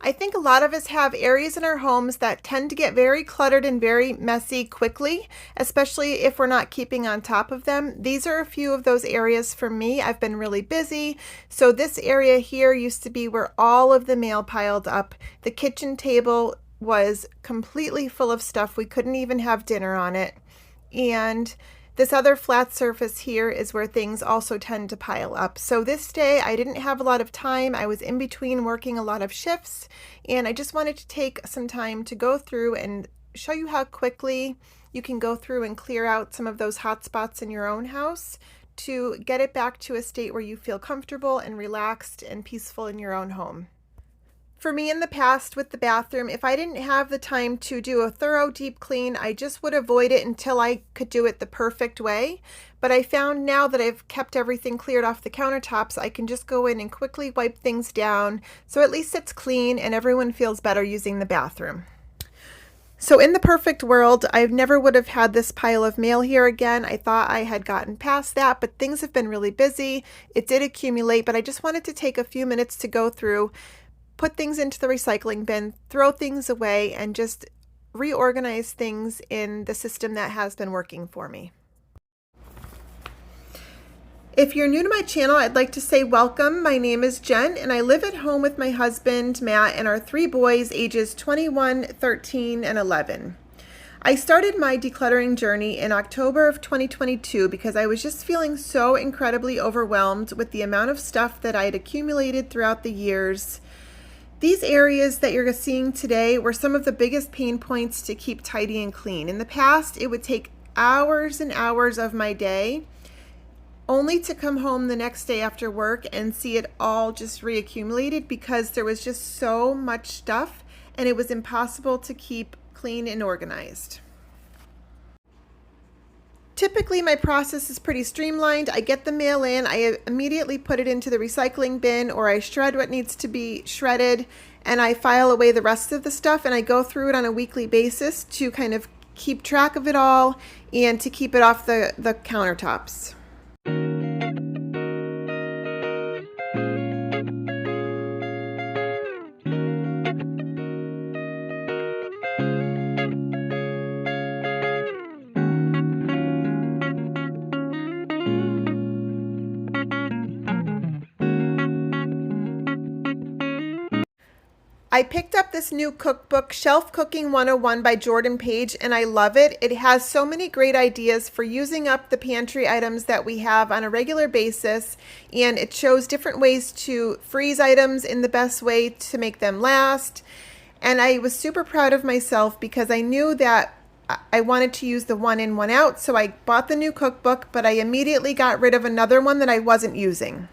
I think a lot of us have areas in our homes that tend to get very cluttered and very messy quickly, especially if we're not keeping on top of them. These are a few of those areas for me. I've been really busy. So this area here used to be where all of the mail piled up. The kitchen table was completely full of stuff. We couldn't even have dinner on it. And this other flat surface here is where things also tend to pile up. So this day I didn't have a lot of time. I was in between working a lot of shifts, and I just wanted to take some time to go through and show you how quickly you can go through and clear out some of those hot spots in your own house to get it back to a state where you feel comfortable and relaxed and peaceful in your own home. For me in the past with the bathroom, if I didn't have the time to do a thorough deep clean, I just would avoid it until I could do it the perfect way. But I found now that I've kept everything cleared off the countertops, I can just go in and quickly wipe things down, so at least it's clean and everyone feels better using the bathroom. So in the perfect world, I never would have had this pile of mail here again. I thought I had gotten past that, but things have been really busy. It did accumulate, but I just wanted to take a few minutes to go through, put things into the recycling bin, throw things away, and just reorganize things in the system that has been working for me. If you're new to my channel, I'd like to say welcome. My name is Jen, and I live at home with my husband, Matt, and our 3 boys, ages 21, 13, and 11. I started my decluttering journey in October of 2022 because I was just feeling so incredibly overwhelmed with the amount of stuff that I had accumulated throughout the years. These areas that you're seeing today were some of the biggest pain points to keep tidy and clean. In the past, it would take hours and hours of my day only to come home the next day after work and see it all just reaccumulated because there was just so much stuff and it was impossible to keep clean and organized. Typically, my process is pretty streamlined. I get the mail in, I immediately put it into the recycling bin, or I shred what needs to be shredded, and I file away the rest of the stuff, and I go through it on a weekly basis to kind of keep track of it all and to keep it off the countertops. I picked up this new cookbook, Shelf Cooking 101 by Jordan Page, and I love it. It has so many great ideas for using up the pantry items that we have on a regular basis, and it shows different ways to freeze items in the best way to make them last. And I was super proud of myself because I knew that I wanted to use the one in, one out, so I bought the new cookbook, but I immediately got rid of another one that I wasn't using.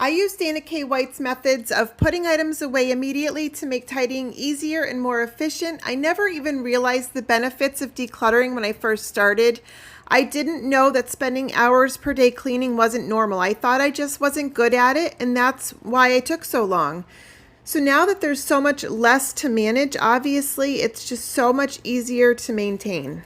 I use Dana K. White's methods of putting items away immediately to make tidying easier and more efficient. I never even realized the benefits of decluttering when I first started. I didn't know that spending hours per day cleaning wasn't normal. I thought I just wasn't good at it, and that's why I took so long. So now that there's so much less to manage, obviously it's just so much easier to maintain.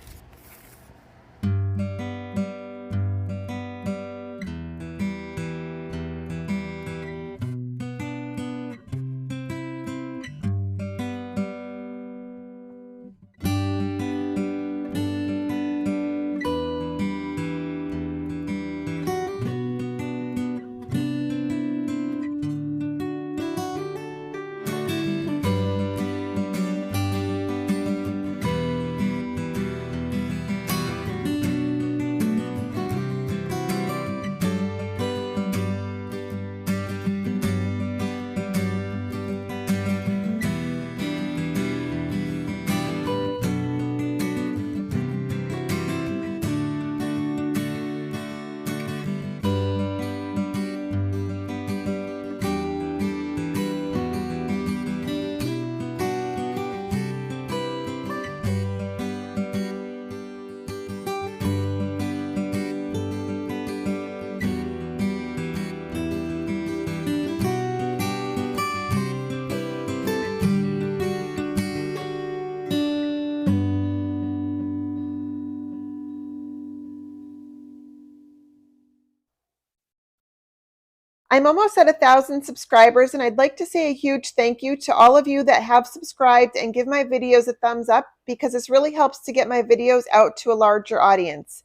I'm almost at 1,000 subscribers, and I'd like to say a huge thank you to all of you that have subscribed and give my videos a thumbs up, because this really helps to get my videos out to a larger audience.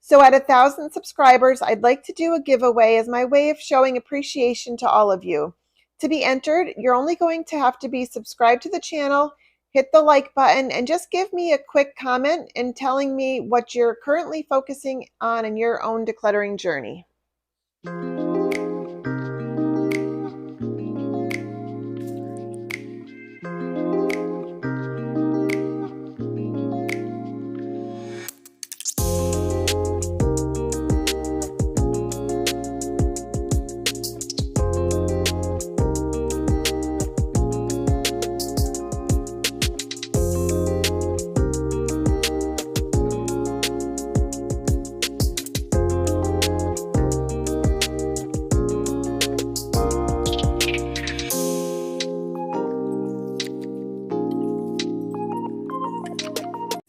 So at 1,000 subscribers, I'd like to do a giveaway as my way of showing appreciation to all of you. To be entered, you're only going to have to be subscribed to the channel, hit the like button, and just give me a quick comment and telling me what you're currently focusing on in your own decluttering journey.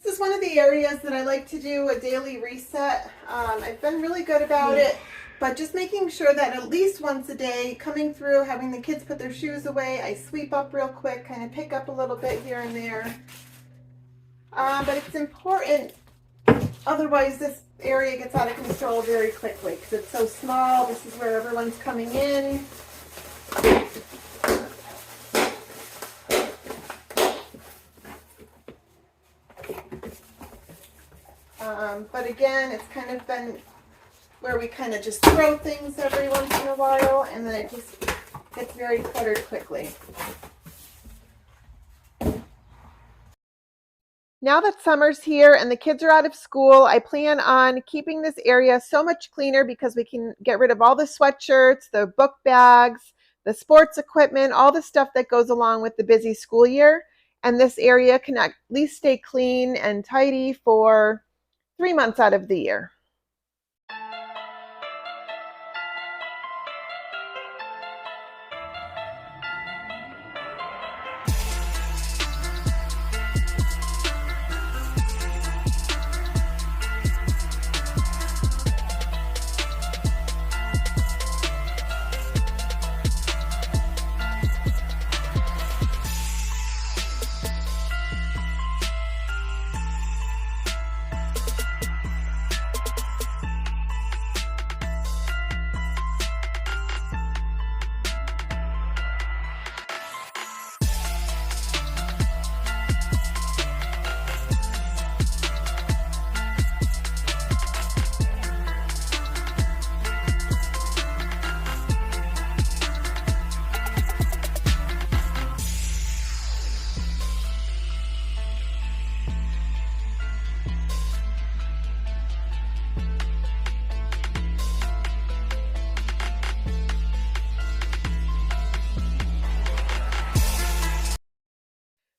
This is one of the areas that I like to do a daily reset. I've been really good about it, but just making sure that at least once a day, coming through, having the kids put their shoes away, I sweep up real quick, kind of pick up a little bit here and there. But it's important, otherwise this area gets out of control very quickly because it's so small. This is where everyone's coming in. But again, it's kind of been where we kind of just throw things every once in a while, and then it just gets very cluttered quickly. Now that summer's here and the kids are out of school, I plan on keeping this area so much cleaner because we can get rid of all the sweatshirts, the book bags, the sports equipment, all the stuff that goes along with the busy school year. And this area can at least stay clean and tidy for 3 months out of the year.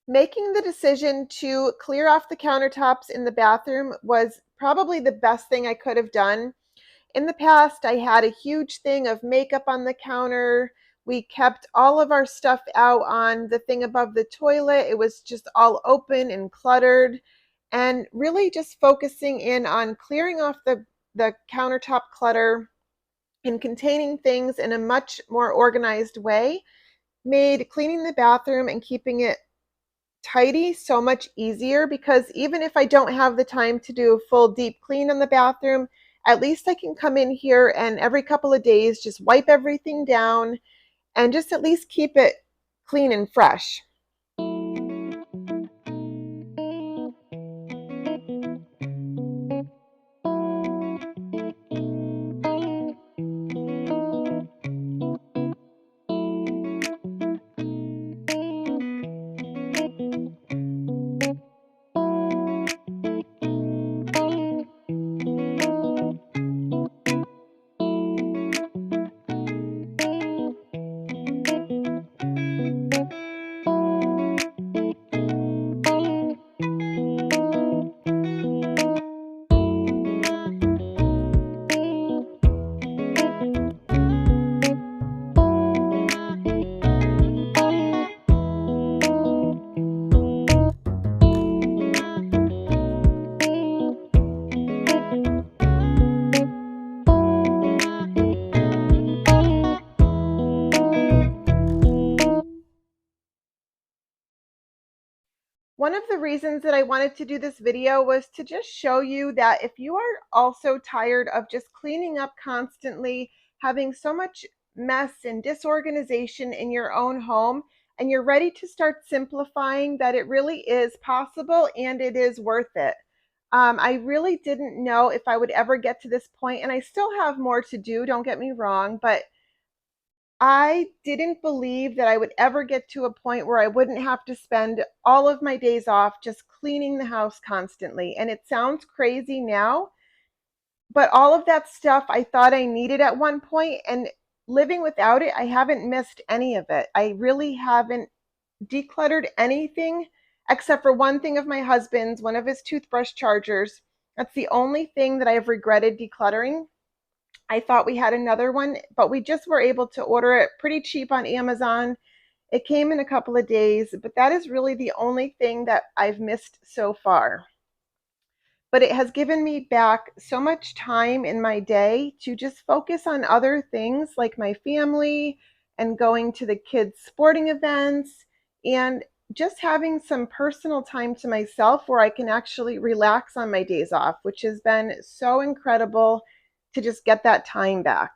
Making the decision to clear off the countertops in the bathroom was probably the best thing I could have done. In the past, I had a huge thing of makeup on the counter. We kept all of our stuff out on the thing above the toilet. It was just all open and cluttered. And really just focusing in on clearing off the countertop clutter and containing things in a much more organized way made cleaning the bathroom and keeping it tidy so much easier, because even if I don't have the time to do a full deep clean in the bathroom, at least I can come in here and every couple of days just wipe everything down and just at least keep it clean and fresh. One of the reasons that I wanted to do this video was to just show you that if you are also tired of just cleaning up constantly, having so much mess and disorganization in your own home, and you're ready to start simplifying, that it really is possible and it is worth it. I really didn't know if I would ever get to this point, and I still have more to do, don't get me wrong, but I didn't believe that I would ever get to a point where I wouldn't have to spend all of my days off just cleaning the house constantly. And it sounds crazy now, but all of that stuff I thought I needed at one point, and living without it, I haven't missed any of it. I really haven't decluttered anything except for one thing of my husband's, one of his toothbrush chargers. That's the only thing that I've regretted decluttering. I thought we had another one, but we just were able to order it pretty cheap on Amazon. It came in a couple of days, but that is really the only thing that I've missed so far. But it has given me back so much time in my day to just focus on other things like my family and going to the kids' sporting events and just having some personal time to myself where I can actually relax on my days off, which has been so incredible to just get that time back.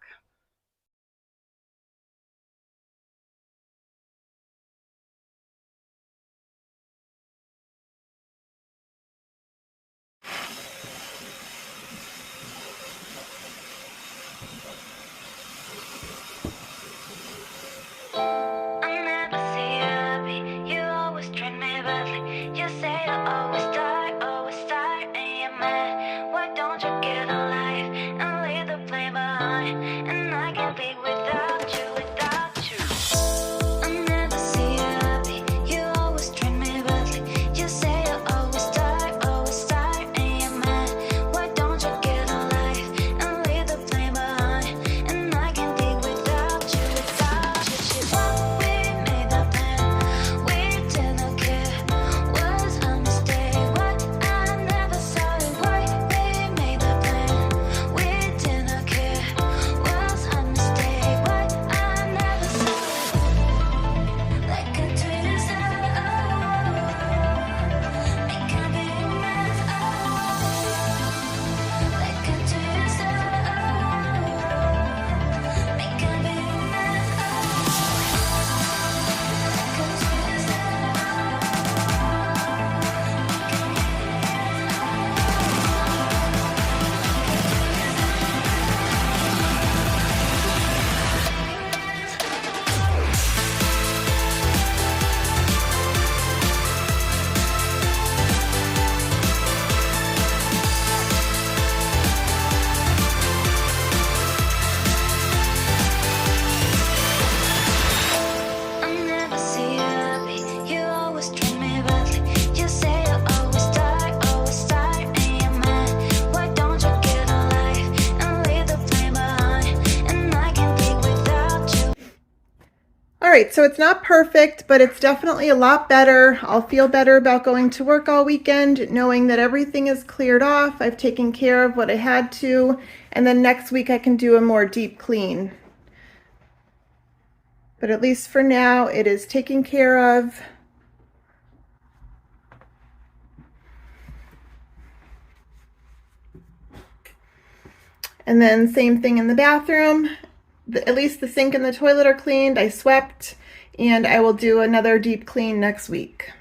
All right, so it's not perfect, but it's definitely a lot better. I'll feel better about going to work all weekend, knowing that everything is cleared off. I've taken care of what I had to, and then next week I can do a more deep clean. But at least for now, it is taken care of. And then same thing in the bathroom. At least the sink and the toilet are cleaned. I swept, and I will do another deep clean next week.